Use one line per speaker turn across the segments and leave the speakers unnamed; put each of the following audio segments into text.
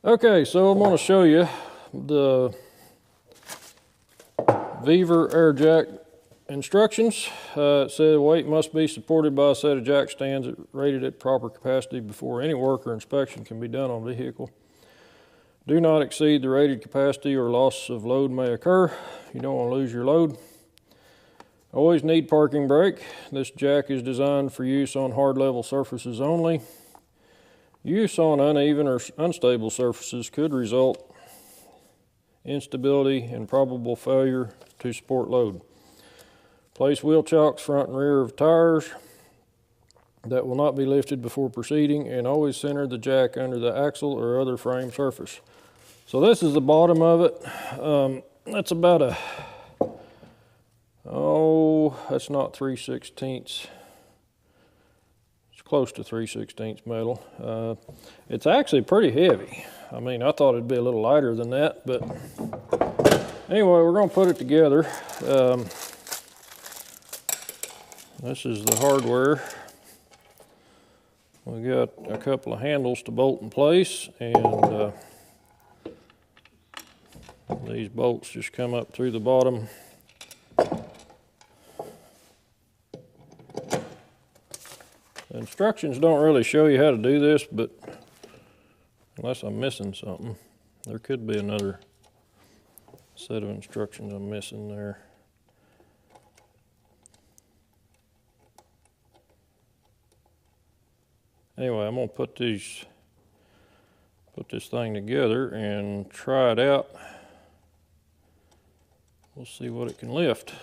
Okay, so I'm going to show you the Vevor air jack instructions. It said weight must be supported by a set of jack stands rated at proper capacity before any work or inspection can be done on vehicle. Do not exceed the rated capacity or loss of load may occur. You don't want to lose your load. Always need parking brake. This jack is designed for use on hard level surfaces only. Use on uneven or unstable surfaces could result instability and probable failure to support load. Place wheel chocks front and rear of tires that will not be lifted before proceeding, and always center the jack under the axle or other frame surface. So this is the bottom of it. That's about that's not 3/16. It's close to 3/16 metal. It's actually pretty heavy. I mean, I thought it'd be a little lighter than that, but anyway, we're gonna put it together. This is the hardware. We got a couple of handles to bolt in place, and these bolts just come up through the bottom. The instructions don't really show you how to do this, but unless I'm missing something, there could be another set of instructions I'm missing there. Anyway, I'm gonna put this thing together and try it out. We'll see what it can lift.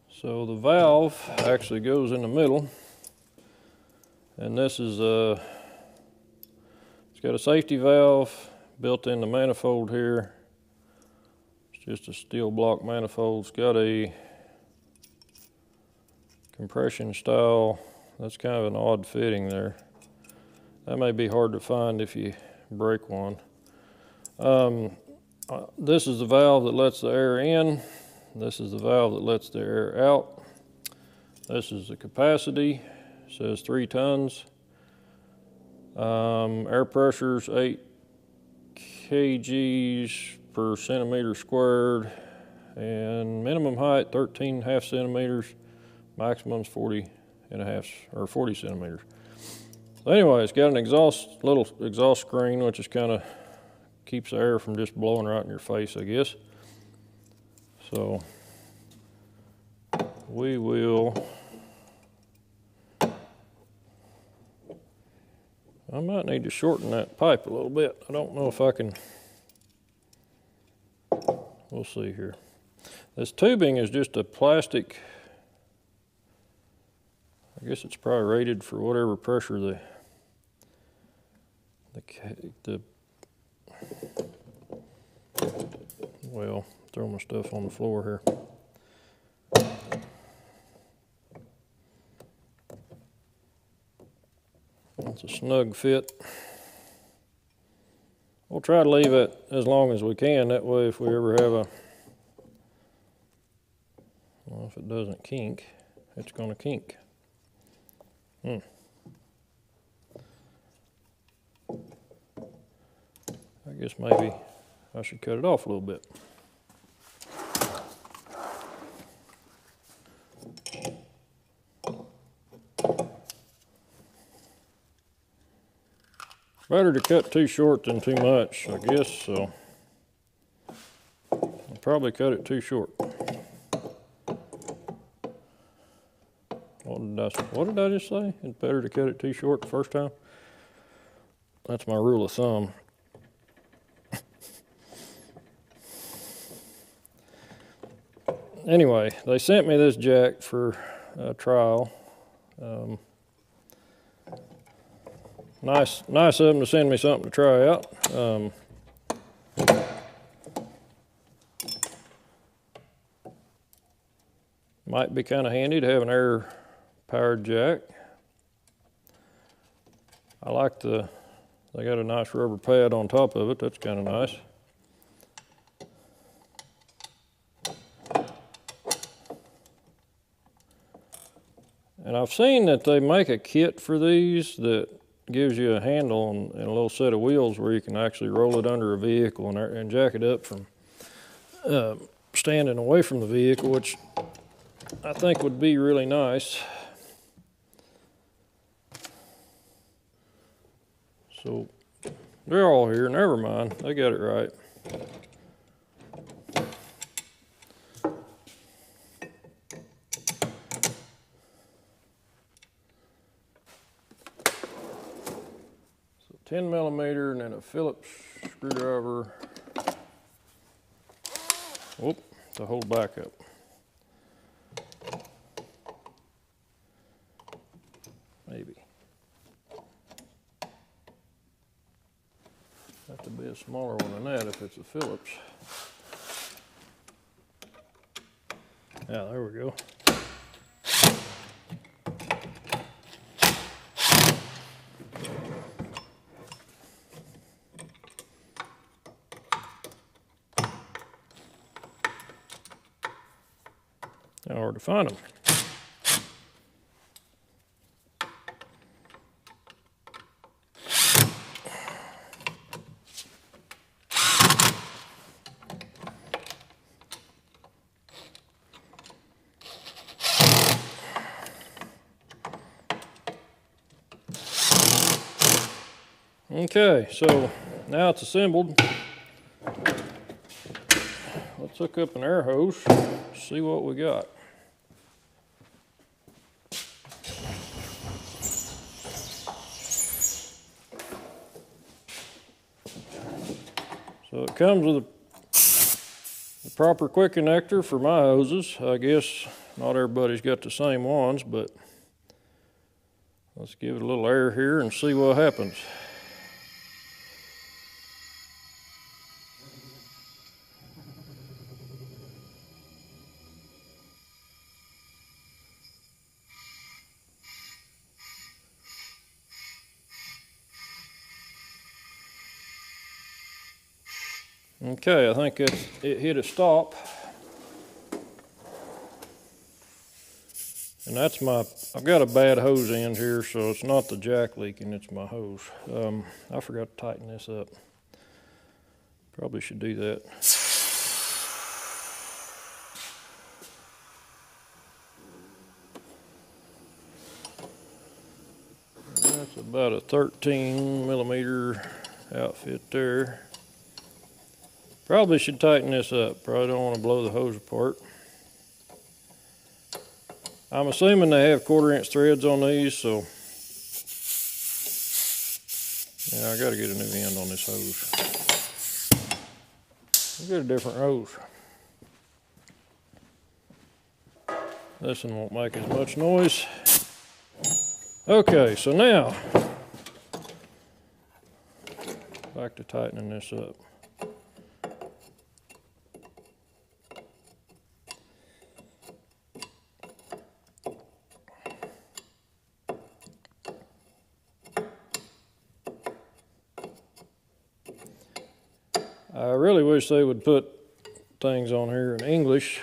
So the valve actually goes in the middle, and this is it's got a safety valve built in the manifold here. It's just a steel block manifold. It's got a compression style. That's kind of an odd fitting there. That may be hard to find if you break one. This is the valve that lets the air in. This is the valve that lets the air out. This is the capacity. It says 3 tons. Air pressure's 8 kgs per centimeter squared, and minimum height 13.5 centimeters. Maximum's 40.5 or 40 centimeters. So anyway, it's got an little exhaust screen, which is kind of keeps the air from just blowing right in your face, I guess. So we will, I might need to shorten that pipe a little bit. I don't know if I can, we'll see here. This tubing is just a plastic, I guess it's probably rated for whatever pressure well, throw my stuff on the floor here. It's a snug fit. We'll try to leave it as long as we can. That way, if we ever have well, if it doesn't kink, it's gonna kink. I guess maybe I should cut it off a little bit. Better to cut too short than too much, I guess, so I'll probably cut it too short. What did I just say? It's better to cut it too short the first time? That's my rule of thumb. Anyway, they sent me this jack for a trial. Nice of them to send me something to try out. Might be kind of handy to have an air-powered jack. I like they got a nice rubber pad on top of it. That's kind of nice. And I've seen that they make a kit for these that gives you a handle and a little set of wheels where you can actually roll it under a vehicle and jack it up from standing away from the vehicle, which I think would be really nice. So they're all here, never mind, they got it right. So 10 millimeter and then a Phillips screwdriver. Whoop, to hold back up. Maybe. Have to be a smaller one than that if it's a Phillips. Yeah, there we go. Not hard to find them. Okay, so now it's assembled. Let's hook up an air hose, see what we got. So it comes with the proper quick connector for my hoses. I guess not everybody's got the same ones, but let's give it a little air here and see what happens. Okay, I think it hit a stop. And that's I've got a bad hose end here, so it's not the jack leaking, it's my hose. I forgot to tighten this up. Probably should do that. That's about a 13 millimeter outfit there. Probably should tighten this up. Probably don't want to blow the hose apart. I'm assuming they have 1/4 inch threads on these, so yeah, I got to get a new end on this hose. I'll get a different hose. This one won't make as much noise. Okay, so now back to tightening this up. I really wish they would put things on here in English.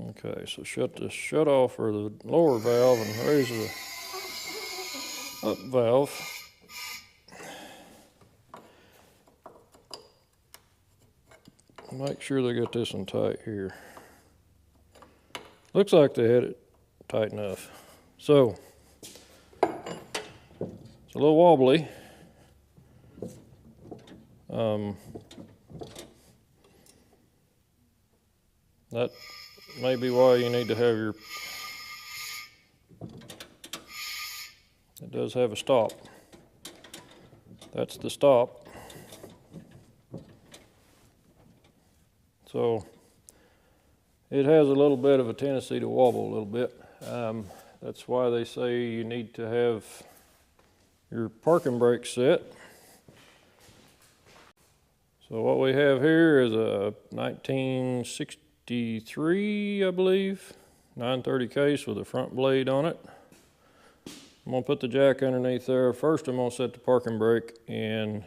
Okay, so shut the shut off or the lower valve and raise the up valve. Make sure they got this one tight here. Looks like they had it tight enough. So it's a little wobbly. That may be why you need to have your, it does have a stop. That's the stop. So it has a little bit of a tendency to wobble a little bit. That's why they say you need to have your parking brake set. So what we have here is a 1963, I believe, 930 case with a front blade on it. I'm gonna put the jack underneath there. First I'm gonna set the parking brake, and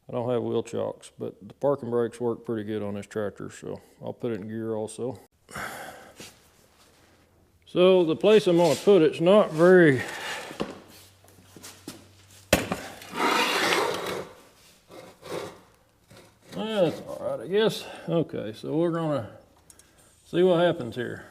I don't have wheel chocks, but the parking brakes work pretty good on this tractor, so I'll put it in gear also. So the place I'm going to put it's not very that's all right, I guess. Okay, so we're going to see what happens here.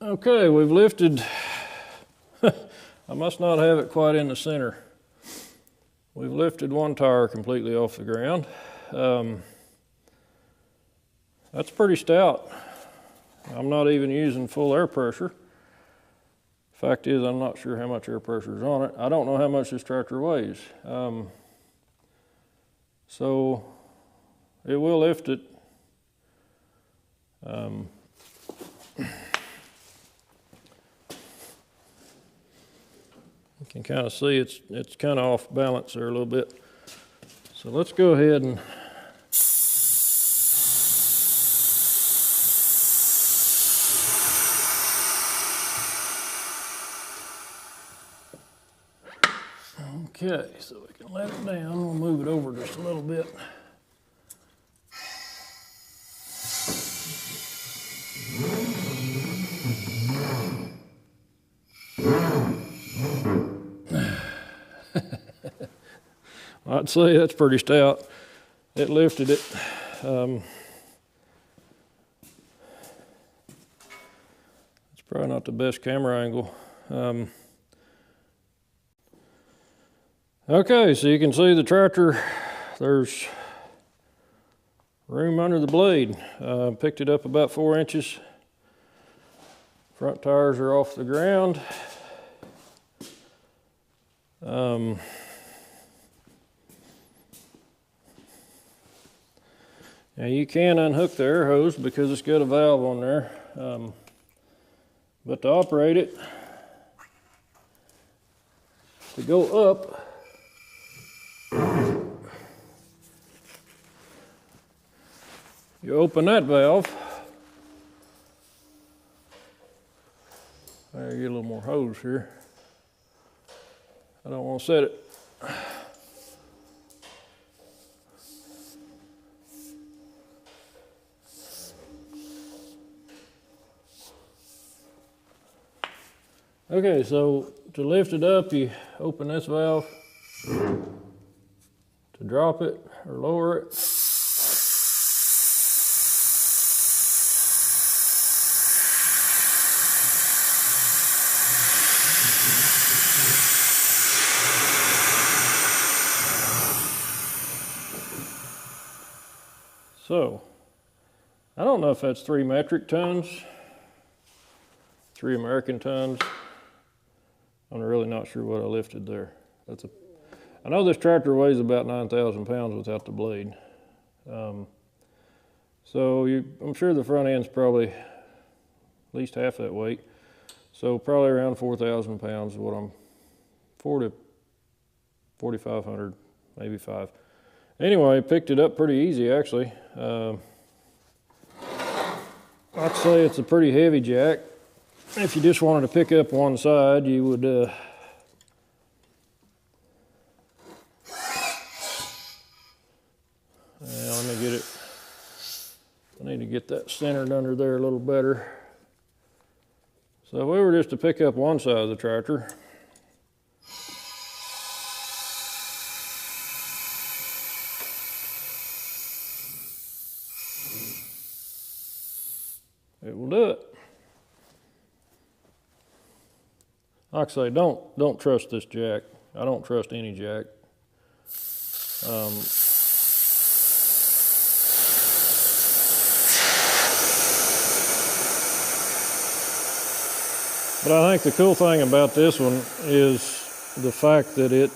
Okay, we've lifted, I must not have it quite in the center. We've lifted one tire completely off the ground. That's pretty stout. I'm not even using full air pressure. Fact is, I'm not sure how much air pressure is on it. I don't know how much this tractor weighs. So it will lift it. You can kind of see it's kind of off balance there a little bit. So let's go ahead and okay, so we can let it down. We'll move it over just a little bit. I'd say that's pretty stout. It lifted it. It's probably not the best camera angle. Okay, so you can see the tractor. There's room under the blade. Picked it up about 4 inches. Front tires are off the ground. Now you can unhook the air hose because it's got a valve on there, but to operate it, to go up, you open that valve. There, you get a little more hose here. I don't want to set it. Okay, so to lift it up, you open this valve. To drop it or lower it, so I don't know if that's 3 metric tons, 3 American tons. I'm really not sure what I lifted there. I know this tractor weighs about 9,000 pounds without the blade. So I'm sure the front end's probably at least half that weight. So probably around 4,000 pounds is what I'm, 4,500, maybe 5. Anyway, picked it up pretty easy actually. I'd say it's a pretty heavy jack. If you just wanted to pick up one side, you would let me get it. I need to get that centered under there a little better. So if we were just to pick up one side of the tractor, it will do it. Like I say, don't trust this jack. I don't trust any jack. But I think the cool thing about this one is the fact that it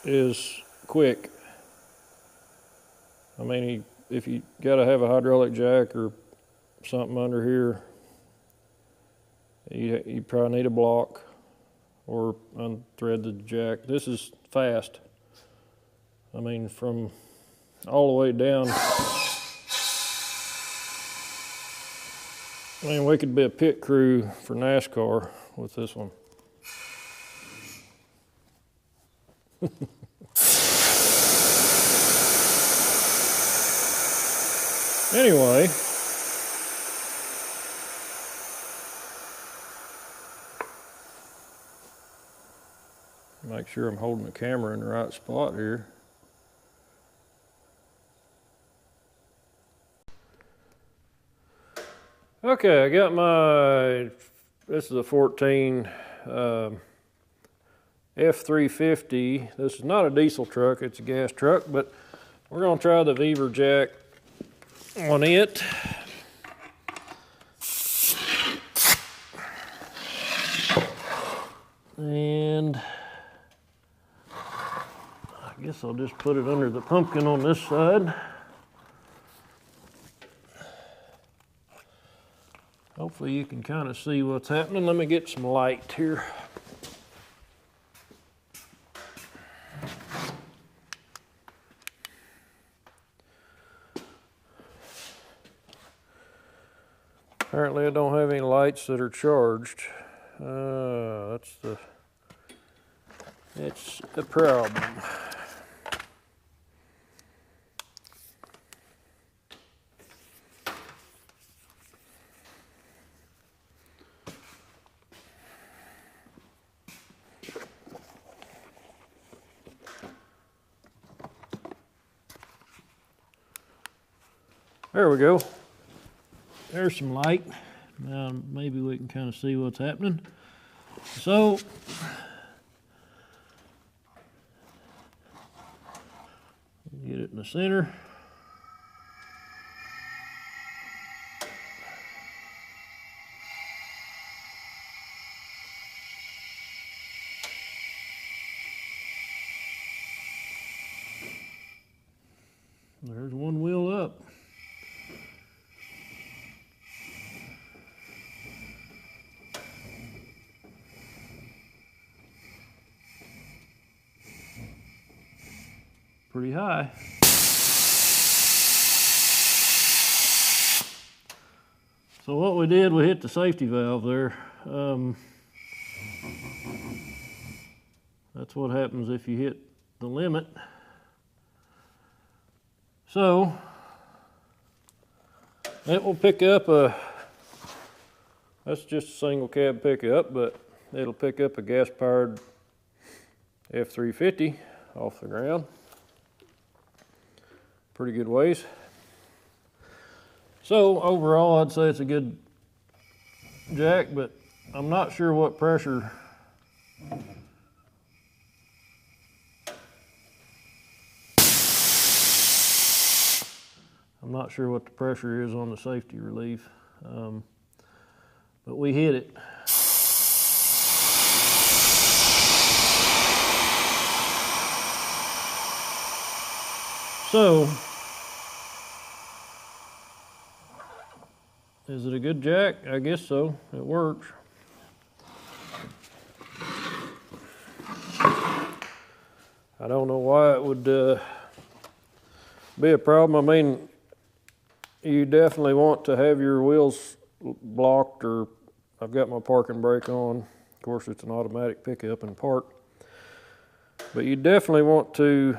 is quick. I mean, if you got to have a hydraulic jack or something under here, you probably need a block or unthread the jack. This is fast. I mean, from all the way down I mean, we could be a pit crew for NASCAR with this one. Anyway, make sure I'm holding the camera in the right spot here. Okay, I got this is a 14 F350. This is not a diesel truck, it's a gas truck, but we're gonna try the Vevor jack on it. And I guess I'll just put it under the pumpkin on this side. Hopefully you can kind of see what's happening. Let me get some light here. Apparently I don't have any lights that are charged. That's the problem. There we go. There's some light. Now maybe we can kind of see what's happening. So, get it in the center. There's one wheel up. Pretty high. So what we did, we hit the safety valve there. That's what happens if you hit the limit. So it will pick up that's just a single cab pickup, but it'll pick up a gas powered F350 off the ground. Pretty good ways. So overall, I'd say it's a good jack, but I'm not sure what pressure the pressure is on the safety relief, but we hit it. So, is it a good jack? I guess so. It works. I don't know why it would be a problem. I mean, you definitely want to have your wheels blocked, or I've got my parking brake on. Of course, it's an automatic pickup and park. But you definitely want to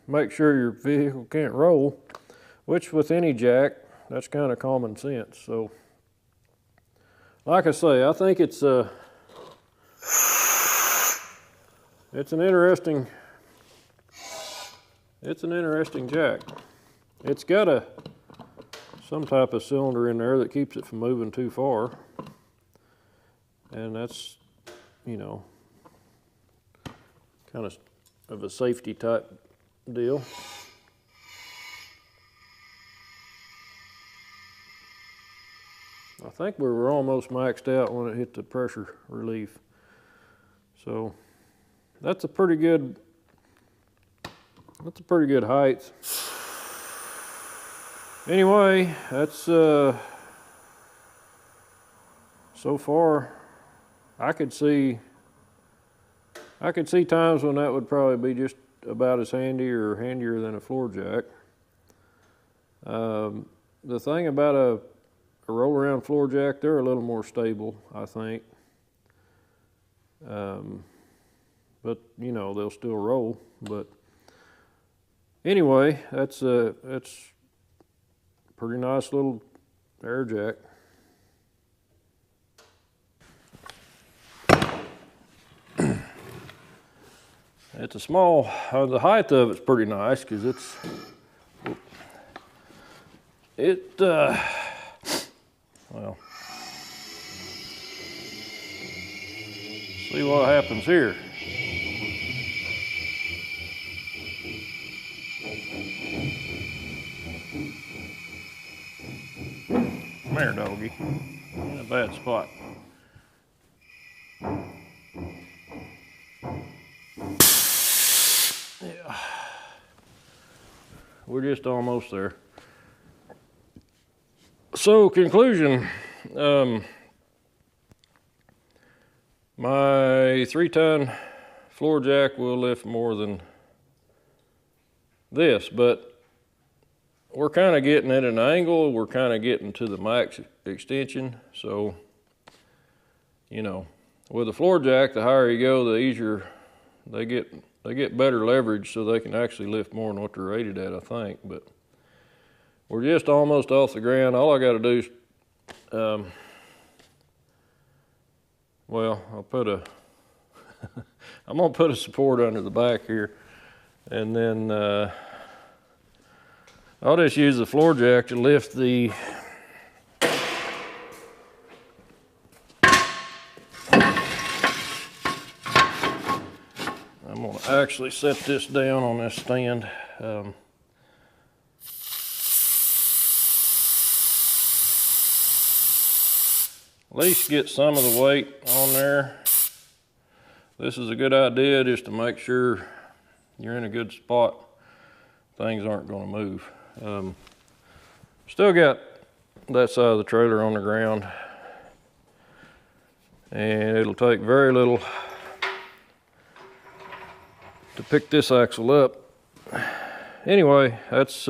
make sure your vehicle can't roll, which with any jack, that's kind of common sense. So, like I say, I think it's an interesting jack. It's got some type of cylinder in there that keeps it from moving too far, and that's, you know, kind of a safety type deal. I think we were almost maxed out when it hit the pressure relief. So that's a pretty good height. Anyway, that's so far I could see times when that would probably be just about as handy or handier than a floor jack. The thing about a roll around floor jack, they're a little more stable, I think. But you know, they'll still roll. But anyway, that's a pretty nice little air jack. It's a small, the height of it's pretty nice because well, see what happens here. Come here, doggy. In a bad spot. Yeah. We're just almost there. So, conclusion. My 3-ton floor jack will lift more than this, but we're kind of getting at an angle. We're kind of getting to the max extension. So, you know, with a floor jack, the higher you go, the easier they get better leverage, so they can actually lift more than what they're rated at, I think. But we're just almost off the ground. All I got to do is, well, I'm gonna put a support under the back here, and then I'll just use the floor jack to lift the I'm gonna actually set this down on this stand. At least get some of the weight on there. This is a good idea just to make sure you're in a good spot. Things aren't going to move. Still got that side of the trailer on the ground, and it'll take very little to pick this axle up. Anyway, that's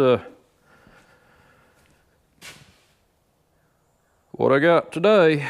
what I got today.